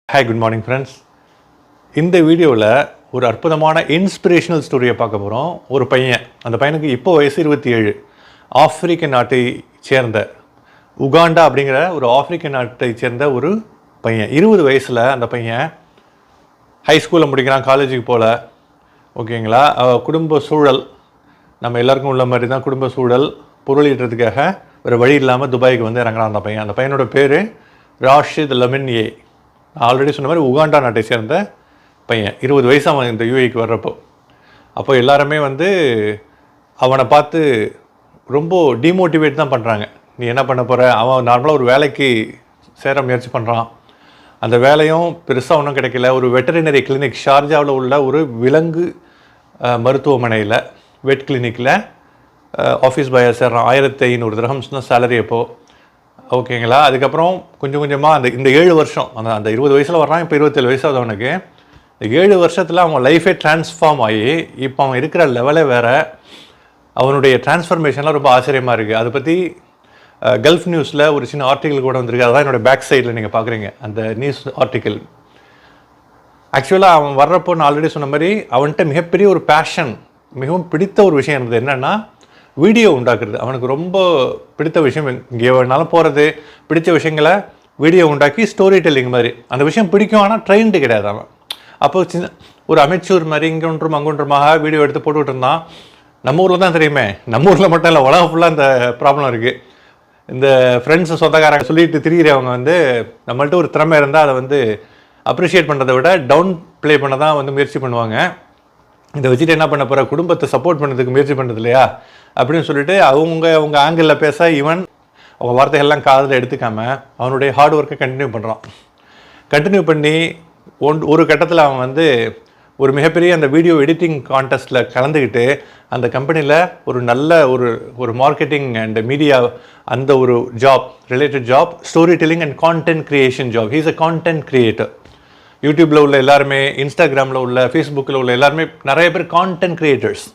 Hi good morning friends. இந்த வீடியோவில் ஒரு அற்புதமான இன்ஸ்பிரேஷனல் ஸ்டோரியை பார்க்க போகிறோம். ஒரு பையன், அந்த பையனுக்கு இப்போ வயசு 27. ஆப்பிரிக்க நாட்டை சேர்ந்த உகாண்டா அப்படிங்கிற ஒரு ஆப்பிரிக்க நாட்டை சேர்ந்த ஒரு பையன். 20 வயசில் அந்த பையன் ஹை ஸ்கூலில் முடிக்கிறான், காலேஜுக்கு போகல. ஓகேங்களா? குடும்ப சூழல் நம்ம எல்லாருக்கும் உள்ள மாதிரி தான். குடும்ப சூழல் பொருளீட்டுறதுக்காக வேறு வழி இல்லாமல் துபாய்க்கு வந்து இறங்குறான் அந்த பையன். அந்த பையனோட பேர் ராஷித் லமின்யே. ஆல்ரெடி சொன்ன மாதிரி உகாண்டா நாட்டை சேர்ந்த பையன். 20 வயசு அவன் இந்த யூஏக்கு வர்றப்போ. அப்போ எல்லாருமே வந்து அவனை பார்த்து ரொம்ப டிமோட்டிவேட் தான் பண்ணுறாங்க. நீ என்ன பண்ண போகிற? அவன் நார்மலாக ஒரு வேலைக்கு சேர முயற்சி பண்ணுறான். அந்த வேலையும் பெருசாக ஒன்றும் கிடைக்கல. ஒரு வெட்டரினரி கிளினிக், ஷார்ஜாவில் உள்ள ஒரு விலங்கு மருத்துவமனையில், வெட் கிளினிக்கில் ஆஃபீஸ் பாயாக சேர்றான். 1500 திரஹம்ஸ் தான் சேலரி அப்போது. ஓகேங்களா? அதுக்கப்புறம் கொஞ்சம் கொஞ்சமாக இந்த 7 வருஷம், அந்த 20 வயசில் வர்றான். இப்போ 27 வயசாகுது அவனுக்கு. இந்த 7 வருஷத்தில் அவன் லைஃபே ட்ரான்ஸ்ஃபார்ம் ஆகி இப்போ அவன் இருக்கிற லெவலே வேறு. அவனுடைய டிரான்ஸ்ஃபர்மேஷன்லாம் ரொம்ப ஆச்சரியமாக இருக்குது. அதை பற்றி கல்ஃப் நியூஸில் ஒரு சின்ன ஆர்டிக்கல் கூட வந்திருக்கு. அதுதான் என்னோடய பேக் சைடில் நீங்கள் பார்க்குறீங்க அந்த நியூஸ் ஆர்டிக்கல். ஆக்சுவலாக அவன் வர்றப்போ நான் ஆல்ரெடி சொன்ன மாதிரி அவன்கிட்ட மிகப்பெரிய ஒரு பேஷன், மிகவும் பிடித்த ஒரு விஷயம் இருந்தது. என்னென்னா வீடியோ உண்டாக்குறது. அவனுக்கு ரொம்ப பிடித்த விஷயம். இங்கே வேணாலும் போகிறது, பிடிச்ச விஷயங்களை வீடியோ உண்டாக்கி ஸ்டோரி டெல்லிங் மாதிரி. அந்த விஷயம் பிடிக்கும், ஆனால் ட்ரெயின்டு கிடையாது அவன். அப்போ சின்ன ஒரு அமைச்சூர் மாதிரி இங்கொன்றும் அங்கொன்றுமாக வீடியோ எடுத்து போட்டுக்கிட்டு இருந்தான். நம்ம ஊரில் தான் தெரியுமே, நம்ம ஊரில் மட்டும் இல்லை, உலகம் ஃபுல்லாக இந்த ப்ராப்ளம் இருக்குது. இந்த ஃப்ரெண்ட்ஸு சொந்தக்காரங்க சொல்லிட்டு திரிகிறவங்க வந்து நம்மள்ட்ட ஒரு திறமை இருந்தால் அதை வந்து அப்ரிஷியேட் பண்ணுறதை விட டவுன் ப்ளே பண்ண தான் வந்து முயற்சி பண்ணுவாங்க. இதை வச்சுட்டு என்ன பண்ண போகிற, குடும்பத்தை சப்போர்ட் பண்ணுறதுக்கு முயற்சி பண்ணுறது இல்லையா அப்படின்னு சொல்லிட்டு அவங்க ஆங்கிளில் பேச இவன் அவங்க வார்த்தைகள்லாம் காதில் எடுத்துக்காமல் அவனுடைய ஹார்ட் ஒர்க்கை கண்டினியூ பண்ணுறான். கண்டினியூ பண்ணி ஒரு கட்டத்தில் அவன் வந்து ஒரு மிகப்பெரிய அந்த வீடியோ எடிட்டிங் கான்டெஸ்ட்டில் கலந்துக்கிட்டு அந்த கம்பெனியில் ஒரு நல்ல ஒரு மார்க்கெட்டிங் அண்ட் மீடியா அந்த ஒரு job, related job, story telling and content creation job. He is a content creator. யூடியூப்பில் உள்ள எல்லாருமே, இன்ஸ்டாகிராமில் உள்ள, ஃபேஸ்புக்கில் உள்ள எல்லாருமே நிறைய பேர் கான்டென்ட் க்ரியேட்டர்ஸ்.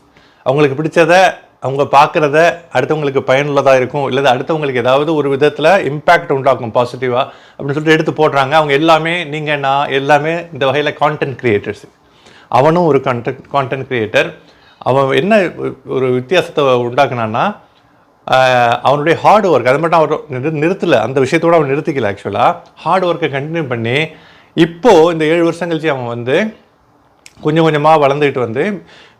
அவங்களுக்கு பிடிச்சதை அவங்க பார்க்குறத அடுத்தவங்களுக்கு பயனுள்ளதாக இருக்கும், இல்லை அடுத்தவங்களுக்கு ஏதாவது ஒரு விதத்தில் இம்பேக்ட் உண்டாக்கும் பாசிட்டிவாக அப்படின்னு சொல்லிட்டு எடுத்து போடுறாங்க. அவங்க எல்லாமே, நீங்கள் நான் எல்லாமே இந்த வகையில் கான்டென்ட் க்ரியேட்டர்ஸ். அவனும் ஒரு கான்டென்ட் க்ரியேட்டர். அவன் என்ன ஒரு வித்தியாசத்தை உண்டாக்குனான்னா, அவனுடைய ஹார்ட் ஒர்க், அது மட்டும் அவர் நிறுத்தலை, அந்த விஷயத்தோடு அவன் நிறுத்திக்கல. ஆக்சுவலாக ஹார்ட் ஒர்க்கை கண்டினியூ பண்ணி இப்போது இந்த 7 வருஷம் கழிச்சு அவன் வந்து கொஞ்சம் கொஞ்சமாக வளர்ந்துக்கிட்டு வந்து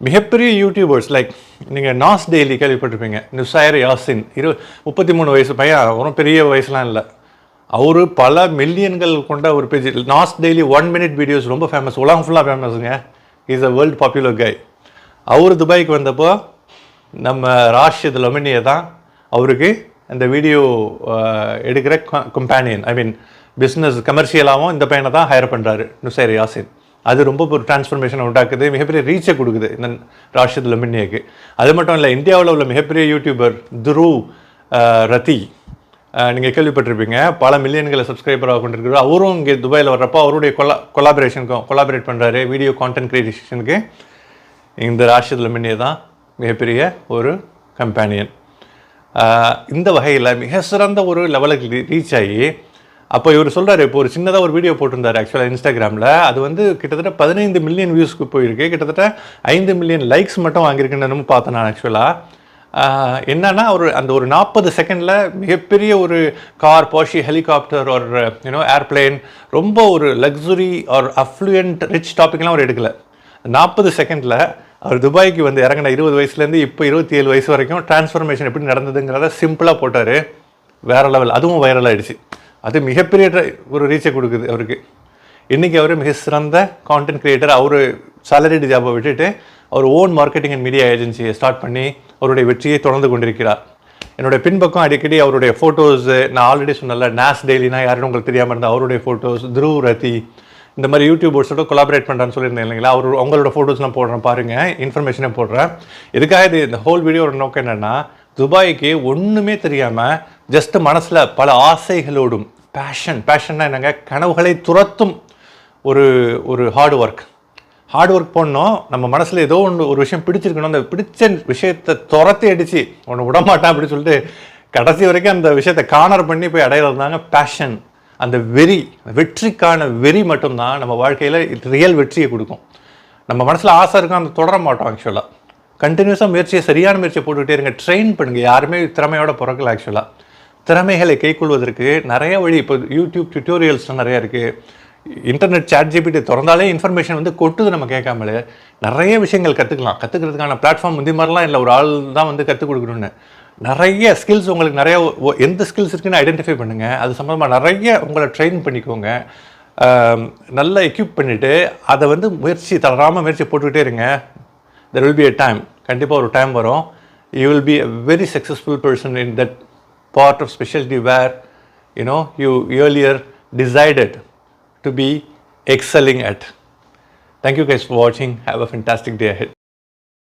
மிகப்பெரிய யூடியூபர்ஸ் லைக் நீங்கள் நாஸ் டெய்லி கேள்விப்பட்டிருப்பீங்க. நுசைர் யாசின் 33 வயசு பையன், அவரும் பெரிய வயசுலாம் இல்லை. அவரு பல மில்லியன்கள் கொண்ட ஒரு பேஜ். நாஸ் டெய்லி 1 minute வீடியோஸ் ரொம்ப ஃபேமஸ், உலகம் ஃபுல்லாக ஃபேமஸுங்க. இஸ் அ வேர்ல்டு பாப்புலர் கை. அவர் துபாய்க்கு வந்தப்போ நம்ம ராஷித் லமின்யே தான் அவருக்கு அந்த வீடியோ எடுக்கிற கம்பேனியன், ஐ மீன் பிஸ்னஸ் கமர்ஷியலாகவும் இந்த பையனை தான் ஹையர் பண்ணுறாரு, நுசைர் யாசின். அது ரொம்ப ஒரு டிரான்ஸ்ஃபர்மேஷனை உண்டாக்குது, மிகப்பெரிய ரீச்சை கொடுக்குது இந்த ராஷித் லமின்யேக்கு. அது மட்டும் இல்லை, இந்தியாவில் உள்ள மிகப்பெரிய யூடியூபர் துருவ் ரத்தி, நீங்கள் கேள்விப்பட்டிருப்பீங்க, பல மில்லியன்களை சப்ஸ்கிரைபராக கொண்டிருக்கிறார். அவரும் இங்கே துபாயில் வர்றப்போ அவருடைய கொலாபரேட் பண்ணுறாரு வீடியோ கான்டென்ட் கிரியேஷனுக்கு. இந்த ராஷித் லமின்யே தான் மிகப்பெரிய ஒரு கம்பேனியன். இந்த வகையில் மிக சிறந்த ஒரு லெவலுக்கு ரீச் ஆகி அப்போ இவர் சொல்கிறார், இப்போ ஒரு சின்னதாக ஒரு வீடியோ போட்டிருந்தார் ஆக்சுவலாக இன்ஸ்டாகிராமில். அது வந்து கிட்டத்தட்ட 15 மில்லியன் வியூஸ்க்கு போயிருக்கு. கிட்டத்தட்ட 5 மில்லியன் லைக்ஸ் மட்டும் வாங்கியிருக்குன்னு பார்த்தேன் நான். ஆக்சுவலாக என்னன்னா, அந்த ஒரு 40 செகண்டில் மிகப்பெரிய ஒரு கார், போர்ஷி ஹெலிகாப்டர் ஒரு ஏர்பிளைன், ரொம்ப ஒரு லக்ஸுரி ஒரு அஃப்ளூயன்ட் ரிச் டாபிக்லாம் அவர் எடுக்கலை. 40 செகண்டில் அவர் துபாய்க்கு வந்து இறங்கின 20 வயசுலேருந்து இப்போ 27 வயசு வரைக்கும் டிரான்ஸ்ஃபர்மேஷன் எப்படி நடந்ததுங்கிறத சிம்பிளாக போட்டார். வேறு லெவல். அதுவும் வைரல் ஆகிடுச்சு. அது மிகப்பெரிய ஒரு ரீச்சை கொடுக்குது அவருக்கு. இன்றைக்கி அவர் மிக சிறந்த கான்டென்ட் க்ரியேட்டர். அவர் சேலரிடு ஜாபை விட்டுட்டு அவர் ஓன் மார்க்கெட்டிங் அண்ட் மீடியா ஏஜென்சியை ஸ்டார்ட் பண்ணி அவருடைய வெற்றியை தொடர்ந்து கொண்டிருக்கிறார். என்னுடைய பின்பக்கம் அடிக்கடி அவருடைய ஃபோட்டோஸு, நான் ஆல்ரெடி சொன்னல நாஸ் டெய்லினா யாருன்னு உங்களுக்கு தெரியாமல் இருந்தால் அவருடைய ஃபோட்டோஸ், துருவ் ரத்தி, இந்த மாதிரி யூடியூபர்ஸோட கொலாபரேட் பண்ணுறான்னு சொல்லியிருந்தேன் இல்லைங்களா. அவங்களோட ஃபோட்டோஸ்லாம் போடுறேன் பாருங்கள், இன்ஃபர்மேஷனே போடுறேன். இதுக்காக இந்த ஹோல் வீடியோட நோக்கம் என்னென்னா, துபாய்க்கு ஒன்றுமே தெரியாமல் ஜஸ்ட் மனசில் பல ஆசைகளோடும், பேஷன்னா என்னங்க, கனவுகளை துரத்தும் ஒரு ஹார்ட் ஒர்க் பண்ணோம். நம்ம மனசில் ஏதோ ஒரு விஷயம் பிடிச்சிருக்கணும், அந்த பிடிச்ச விஷயத்தை துரத்தி அடித்து ஒன்று விடமாட்டான் அப்படின்னு சொல்லிட்டு கடைசி வரைக்கும் அந்த விஷயத்தை கார்னர் பண்ணி போய் அடையிறது தாங்க பேஷன். அந்த வெற்றிக்கான வெறி மட்டும்தான் நம்ம வாழ்க்கையில் ரியல் வெற்றியை கொடுக்கும். நம்ம மனசில் ஆசை இருக்கும், அந்த தொடர மாட்டோம். ஆக்சுவலாக கண்டினியூஸாக சரியான முயற்சியை போட்டுக்கிட்டே இருங்க. ட்ரெயின் பண்ணுங்கள். யாருமே திறமையோட பிறக்கல. ஆக்சுவலாக திறமைகளை கைக்கொள்வதற்கு நிறைய வழி. இப்போ யூடியூப் டியூட்டோரியல்ஸ்லாம் நிறையா இருக்குது. இன்டர்நெட் ChatGPT திறந்தாலே இன்ஃபர்மேஷன் வந்து கொட்டுது. நம்ம கேட்காமலே நிறைய விஷயங்கள் கற்றுக்கிறதுக்கான பிளாட்ஃபார்ம் இந்த மாதிரிலாம் இல்லை. ஒரு ஆள் தான் வந்து கற்றுக் கொடுக்கணுன்னு நிறைய ஸ்கில்ஸ் உங்களுக்கு நிறைய எந்த ஸ்கில்ஸ் இருக்குன்னு ஐடென்டிஃபை பண்ணுங்கள். அது சம்மந்தமாக நிறைய உங்களை ட்ரெயின் பண்ணிக்கோங்க. நல்லா எக்யூப் பண்ணிவிட்டு அதை வந்து தளராமல் முயற்சி போட்டுக்கிட்டே இருங்க. there will be a time, கண்டிப்பாக ஒரு டைம் வரும். you will be a very successful person in that part of specialty where you earlier decided to be excelling at. Thank you guys for watching. Have a fantastic day ahead.